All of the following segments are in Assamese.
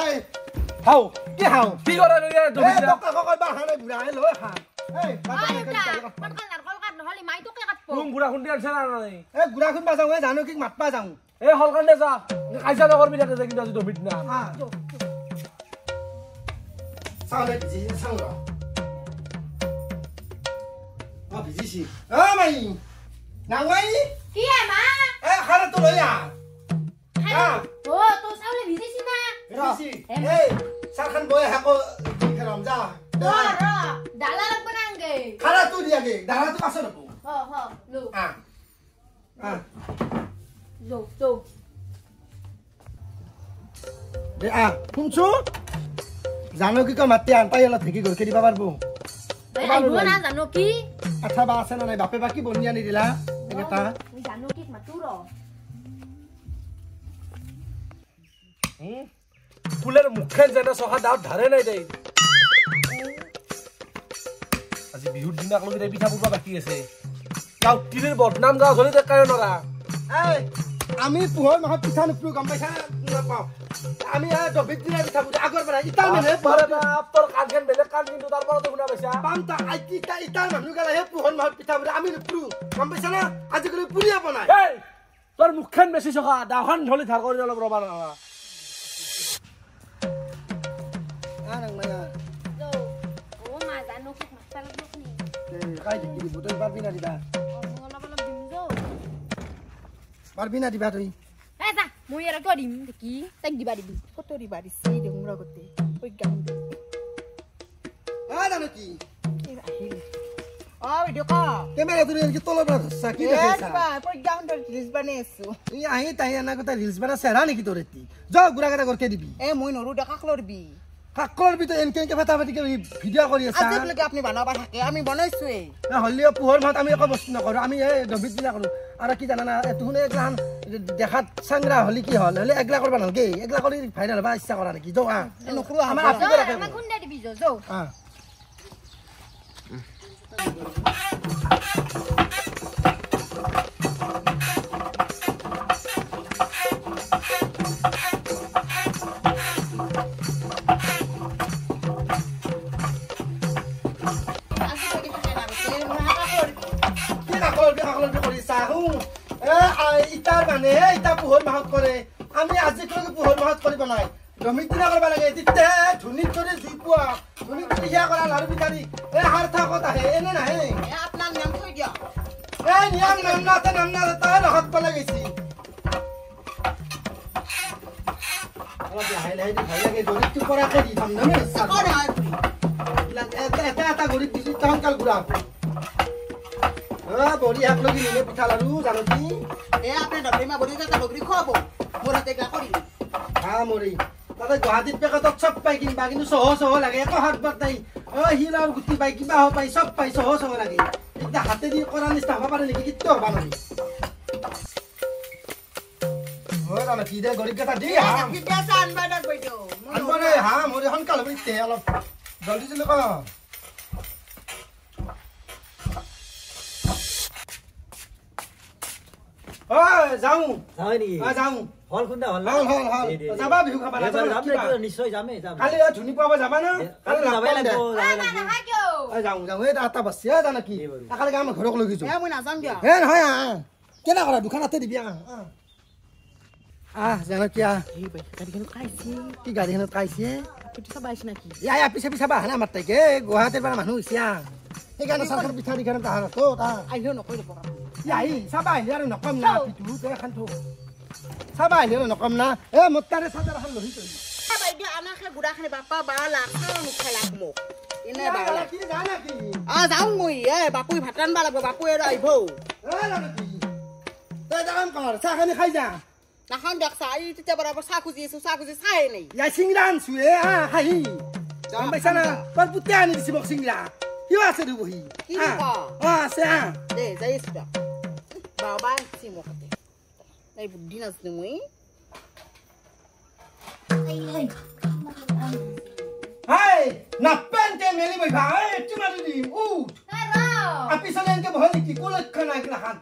এই হাও কি হাও কি কৰে ৰে এই ডক্টৰ কই বা হানে বুঢ়া এই লৈ খা এই কলকাত নহলি মাই তোকে কাটব তুম বুঢ়া খুন্দি আছে না নাই এই গুড়া খুন বাজাও এই জানো কি মাতপা যাও এই হলকান্দে যা কাইজা নকৰবি তাতে যে কিন্তু আজি দমিত না হা চালে জি চাও ৰ ভিজিছি মাই নাঙাই কি মা খানা তো লৈ আ ও তো চাউলে ভিজিছি না ভিজিছি এই সারখান বয়ে হাকো খেলাম যা র ডালা লাগব নাঙ্গে খানা তো দিয়াগে ডালা তো পাছ নকো হ লো জো দে শুনছো জানো কি মাতি আন পাই অলপ থেকি গৰকে দিবা পারবো আইবো না জানো কি আচ্ছা বা আছে না নাই বাপে বাকি বনিয়া নি দিলা এটা জানো কি মাতু র ফুলের মুখেন যেনে সখা দাঁত ধারে নাই দেই আজি বিহুর দিন আকলকে পিঠা পুরবা বাকি আছে গাঁও তিলির বদনাম গাঁও ধরে দেখায় নরা এই আমি পুহৰ মাহত পিঠা নুপুৰো গম পাইছা নাপাওঁ আমি দবিত দিনা পিঠা পুৰো আগৰ পৰা ইটাৰ মানে তোৰ কানখেন বেলেগ কান কিন্তু তাৰপৰে তো শুনা পাইছা পামতা ইটাৰ মানুহ গেলা হে পুহৰ মাহত পিঠা পুৰো আমি নুপুৰো গম পাইছা না আজিকালি পুৰিয়া বনাই এই তোর মুখেন বেশি সখা দাখন ধলি ধার করে অলপ রবা না ও মা জানো কি মাতবা লাগব নি কাই দেখি বুতই পারবি না দিবা অলপ দিম জো পারবি না দিবা তুই এই যা মই এর তো দিম কি তাক দিবা দিবি কত দিবা দিছি দেম লগতে ওই গাম জানো কি আহিল ভিডিঅ' ক কেমেৰা তুই এনেকে তলৰ পৰা ধৰছা কি দেখাইছা প্ৰগ্ৰাউণ্ডৰ ৰিলছ বনাই আছো ই আহি তাই এনেকৈ ৰিলছ বনা চেৰা নেকি তোৰ এতি যা গুড়া কেইটা গৰকে দিবি মই নৰো দেখাক লৰবি কাকৰ ভিতৰত এনেকে ফটা ফাটিকে ভিডিঅ' কৰি আছা আজিলৈকে আপুনি বনাবা থাকে আমি বনাইছোৱে হলিও পোহৰ মাহত আমি একো বস্তু নকৰোঁ আমি এই দবিত দিনা কৰোঁ আৰু কি জানা না তুহুনে এগলাখান দেখাত চাংৰা হলি কি হ'ল হলে এগলা কৰিব নালাগে এগলা কৰি ভাইৰেল হ'বা ইচ্ছা কৰা নেকি যৌ নকৰো আমাৰ আমাক খুন্দা দিবি জো ইটাৰ মানে ইটা পোহৰ মাহত কৰে আমি আজিলৈকে পোহৰ মাহত কৰিব নাই দমিত দিনা কৰিব লাগে তেতিয়াহে ধুনীত কৰি জুই পোৱা ধুনীত কৰি সিয়া কৰা লাৰু পিঠাৰি এই সাৰ থাকত আহে এনে নাহে আপোনাৰ নাম থৈ দিয়ক এই নিয়ম নাম নাতে তাই ৰখাত পালে গৈছি অলপ লাহে লাহে দি ভাল লাগে গৰিবটো পৰাকে দি থম নহয় এটা গৰিব দিছো সোনকাল ঘূৰা বৰি হাত লগি নিলে পিঠা লাৰু জানো কি আপুনি ডবলিমা বৰি এটা বগৰী খুৱাব মোৰ হাতে গা কৰি মৰি তাতে গুৱাহাটীত পেকেটত চব পাই কিনবা কিন্তু সহ লাগে একো হাত বাদ নাই শিলৰ গুটি পাই কিবা হ'ব পাই চব পাই সহ লাগে এতিয়া হাতে দি কৰা নিচিনা হ'ব পাৰে নেকি কিটো হ'ব নোৱাৰি জানো কি দে গৰিব কেইটা দি হা মৰি সোনকাল হ'ব এতিয়া অলপ জলদি জলদি কৰ যাওঁ হয় নেকি যাওঁ হল খুন্দা হল যাবা বিহু খাবা নিশ্চয় যামেই যাম কালি ধুনি পাব যাবা না কালি যাবই লাগিব যাওঁ এই এটা বাছি জানা কি কালি আমাৰ ঘৰক লৈ গৈছো মই নাযাম দিয়ক নহয় কেনে কৰা দোকানতে দিবি জানো কিয়া কি গাড়ীখনত কাইছে পিছে পিছে বাহ না আমাৰ তাইকে গুৱাহাটীৰ পৰা মানুহ হৈছে সেইকাৰণে চাহৰ পিঠা দিখানে তাহাৰ তো আহিলেও নকৰিব আহি চাবা আহিলে আৰু নকম না পিঠু এখন থো চাবা আহিলে আৰু নকম না মোৰ তাৰে চাদৰ এখন লৈ থৈ বাইদেউ আমাকে গুড়াখানি বাপা 12 লাখ মুখে লাখ মোক এনে 12 লাখ কি জানা কি যাওঁ মই বাপুই ভাত ৰান্ধবা লাগিব বাপুই আৰু আহিব যাম কৰ চাহখানি খাই যা নাখাম দিয়ক চাহ তেতিয়া বৰাবৰ চাহ খুজি আছো চাহ খুজি চাহে নাই ইয়াই চিংৰা আনছো হাঁহি গম পাইছা না তোৰ পুতে আনি দিছে মোক চিংৰা কিয় আছে দে বহি আছে দে যাই আছো দিয়ক বাবা আনছি মোক এই বুদ্ধি নাজানো মই হাই নাপেনতে মেলি বইবা তোমাৰ দি উঠ আপিছলে এনেকে বহ নেকি কোলক্ষণ নাই গিলাখান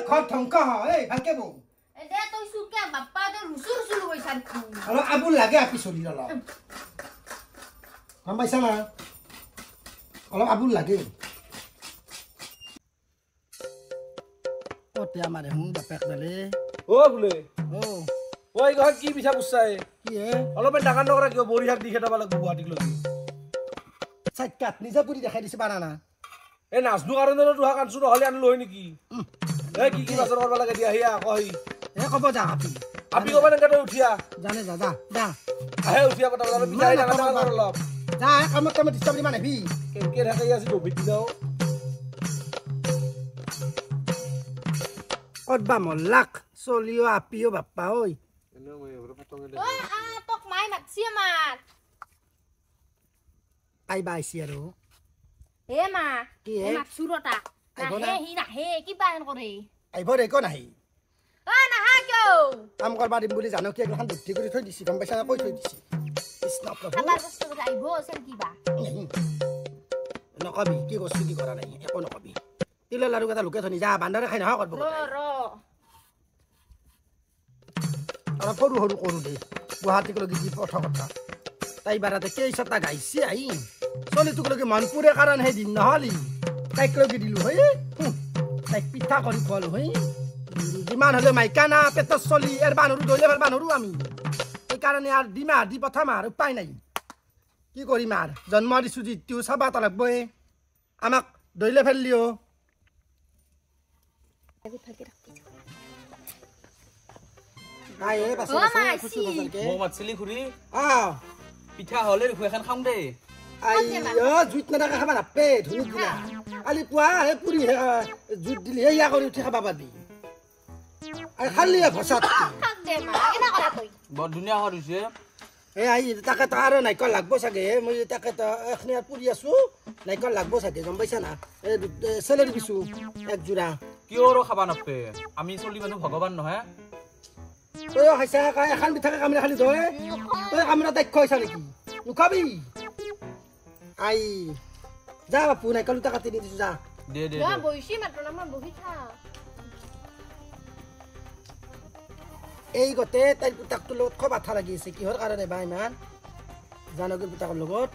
ঘৰ ধ্বংস হয় ভালকে বৌ দে তই সুকে বাপ্পা দে রুসুর চুলু গৈছা দেখোন অলপ আবুল লাগে আপি চলি অলপ গম পাইছা না অলপ আবুল লাগে অতে আমাৰ হুম বাপেক দলে ও বোলে ও ওই গহ কি পিঠা বুছাই কি হে অলপ ডাঙৰ নকৰা কিয় বৰি হাত দি খেতাব লাগিব গুৱাহাটীক লৈ চাইকাত নিজে পুৰি দেখাই দিছে বানানা এই নাচনো কাৰণে তোহা কাঞ্চু নহ'লে আনিলো হয় নেকি এই কি বাজাৰ কৰিব লাগে দিয়া হিয়া কই এ কব যা আপি আপি কব নেকে উঠিয়া জানে যা যা যা আহে উঠিয়া কথা বলা বিচাৰি ডাঙৰ অলপ যা কামত ডিষ্টাৰ্ব দিবা নাবি কেনকে থাকে আছে গভিত দিনাও কতবা মল্লাক চলিও আপিও বাপ্পা ঐ ঐ তোক মাই মাতছি আমাক আইবা আইছি আৰু এ মা কি এ হে? মাতছুৰতা আহিব না? নাহে হি নাহে কিবা এন কৰে আহিব দে একো নাহি ঐ নাহা কিয় কাম কৰবা দিম বুলি জানো কি এখন বুদ্ধি কৰি থৈ দিছি গম পাইছা কৈ থৈ দিছি কৃষ্ণ প্ৰভু খাবাৰ বস্তু বোলে আহিব আছিল কিবা নকবি কি কৰছো কি কৰা নাই একো নকবি তিলৰ লাৰু কেইটা লুকে থনি যা বান্দাৰে খাই নহয় কৰব ৰ অলপ সৰু সৰু কৰোঁ দে গুৱাহাটীক লগি দি পথ কথা তাই বাৰাতে কেইছটা গাইছে আহি চলিটোক লগি মনপুৰে কাৰণ সেই দিন নহলি তাইক লগি দিলোঁ হয় তাইক পিঠা কৰি খোৱালোঁ হয় যিমান হ'লে মাইকা না পেটত চলি এৰ বানৰু ধৰিলে ভাল বানৰু আমি সেইকাৰণে আৰু দিমা দি পঠাম আৰু উপায় নাই কি কৰিম আৰু জন্ম দিছোঁ যিটো চাবা লাগবই আমাক ধৰিলে ফেললিও মোক মাতছিলি খুৰী আহ পিঠা হ'লে দেখো এখন খাম দেই জুইত নাথাকে খাবা নাপে ধুনীয়া দিনা কালি পুৱা সেই পুৰি জুইত দিলি সেয়া কৰি উঠি খাবা পাবি আৰু খালি ভচাত খাক দে মা কেনে কৰা তই বৰ ধুনীয়া সোৱাদ হৈছে এই আহি তাকে তো আৰু নাৰিকল লাগব চাগে মই তাকে তো এখনি পুৰি আছো নাৰিকল লাগব চাগে গম পাইছা না এই চেলেৰি দিছো এক যোৰা কিয় আৰু খাবা নাপে আমি চলি মানুহ ভগৱান নহয় তই খাইছা এখন পিঠাকে কামৰা খালি তই তই কামৰা দক্ষ হৈছা নেকি নুখাবি আই যা বাপু নাৰিকল দুটা কাটি দিছো যা দে দে ৰ বহিছি মাত্ৰ না মই বহি থা এই গোটেই তাইৰ পুতাকটোৰ লগত খুব আঠা লাগি আছে কিহৰ কাৰণে বা ইমান জানকীৰ পুতাকৰ লগত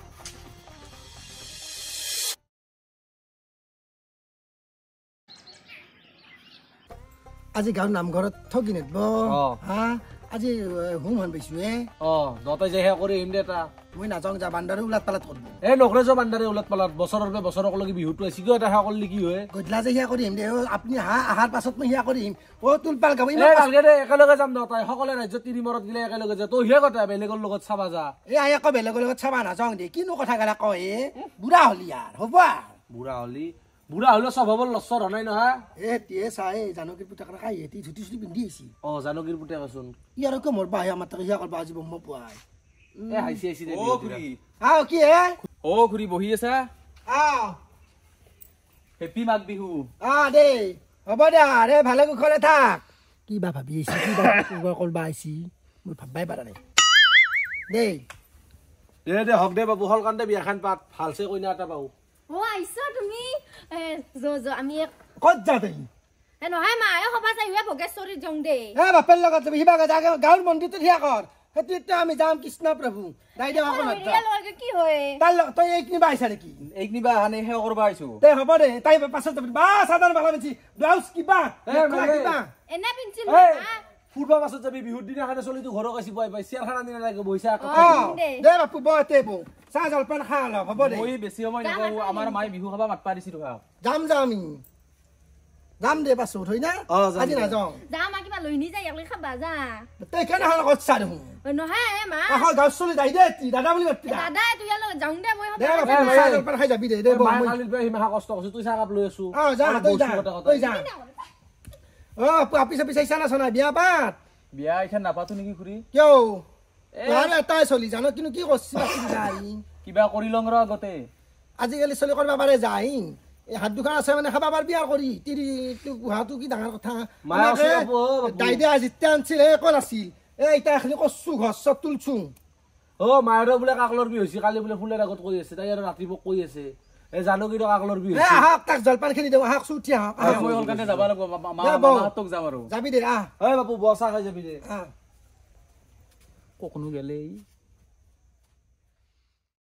আজি গাঁৱৰ নামঘৰত ঠগি নেদব হা আজি হুম হান পাইছো দতাই যে সেয়া কৰি আহিম দে এটা মই নাযাওঁ যা বান্দাৰে উলাত পালাত কৰব এই নকৰে যোৱা বান্দাৰে ওলাত পালাত বছৰৰ পৰা বছৰক লগি বিহুটো আছে কিয় এটা সেয়া কৰিলে কি হয় গধূলা যে সেয়া কৰি আহিম দে আপুনি আহাৰ পাছত মই সেয়া কৰি আহিম তুলপাল গাব নালগে দে একেলগে যাম দতাই সকলে ৰাজ্যত তিনিমৰত গিলে একেলগে যায় তই সিহে কথা বেলেগৰ লগত চাবা যা এই আকৌ বেলেগৰ লগত চাবা নাযাওঁ দে কিনো কথা গেলা কয় বুঢ়া হলি আৰু হ'ব বুঢ়া হলে চব হ'ব লচ্চৰ হোৱা নাই নহয় এতিয়ে চাই জানকীৰ পুতাকৰ খাই এটি ধুতি চুটি পিন্ধি আহিছি জানকীৰ পুতেকচোন ই আৰু কিয় মৰবা আহে আমাৰ তাকে সেয়া কৰবা আজি ব্ৰহ্ম পুৱাই হাইছি দে খুৰী আহ কি হে খুৰী বহি আছা আহ হেপী মাঘ বিহু দেই হ'ব দে আৰে ভালে কুশলে থাক কিবা ভাবি আহিছি কিবা কৰবা আহিছি মই ভাববাই পাৰা নাই দেই দে হক দে বাবু হল কান্দে বিয়াখান পাত ভালছে কইনা এটা পাও আহিছা তুমি আমি ক'ত যা তই নহয় মা সভা চাই ভোগেশ্বৰীত যাওঁ দে বাপেৰ লগত যাবি সিবা গাঁৱৰ মন্দিৰটো সেয়া কৰ সেইটো আমি যাম কৃষ্ণ প্ৰভু দাইদেউ কি হয় তাৰ লগত তই এই কিনিবা আহিছা নেকি এইনিবা আনে সেৱা কৰিব আহিছো দে হ'ব দে তাই পাছত যাবি বা চাদৰ মেখেলা পিন্ধি ব্লাউজ কিবা কিবা এনে পিন্ধিছিল ফুৰবা পাছত যাবি বিহুৰ দিনাখানে চলিটো ঘৰক আছি পাই চেয়াৰ খানা দিনা লাগে বহিছা দে বাপু বতে বৌ চাহ জলপান খা অলপ হ'ব দে মই বেছি সময় নকৰো আমাৰ মায়ে বিহু খাবা মাতপা দিছিল যাম আমি যাম দে পাছত হয় না আজি নাযাওঁ যা মা কিবা লৈ নি যায় একলাই খাবা যা তই কেনেহ'লে কৈছা দেখোন নহয় মা গাঁৱত চলি যাই দে দাদা বুলি মাতি দাদা তুই লগত যাওঁ দে মই চাহ জলপান খাই যাবি দে মায়ে কালিৰ পৰা সিমাহা কষ্ট কৰিছো তুই চাহকাপ লৈ আছো যা তই যা আপি চাপি চাইছা না চনা বিয়া পাত বিয়া এখন নাপাতো নেকি খুৰী কিয় এটাই চলি জানো কিন্তু কি কৰছি কিবা কৰি লং ৰ আগতে আজিকালি চলি কৰিব পাৰে যাই হাত দুখন আছে মানে খাবা পাৰবি আৰু কৰি পোহাটো কি ডাঙৰ কথা দাইদে যেতিয়া আনছিল একো নাছিল এতিয়া এখিনি কচু ঘৰ চব তুলছো মায়েৰ বোলে কাকলৰ বিহ হৈছে কালি বোলে ফুলৰ আগত কৈ আছে তাই আৰু ৰাতিপুৱা কৈ আছে এই জানকীৰ কাকলৰ বিহ আহক তাক জলপান খিনি দিওঁ আহক চুটি আহক মই অলকানে যাব লাগিব মামাহঁতক যাম আৰু যাবি দে বাপু বচা খাই যাবি দে কখনো গেলে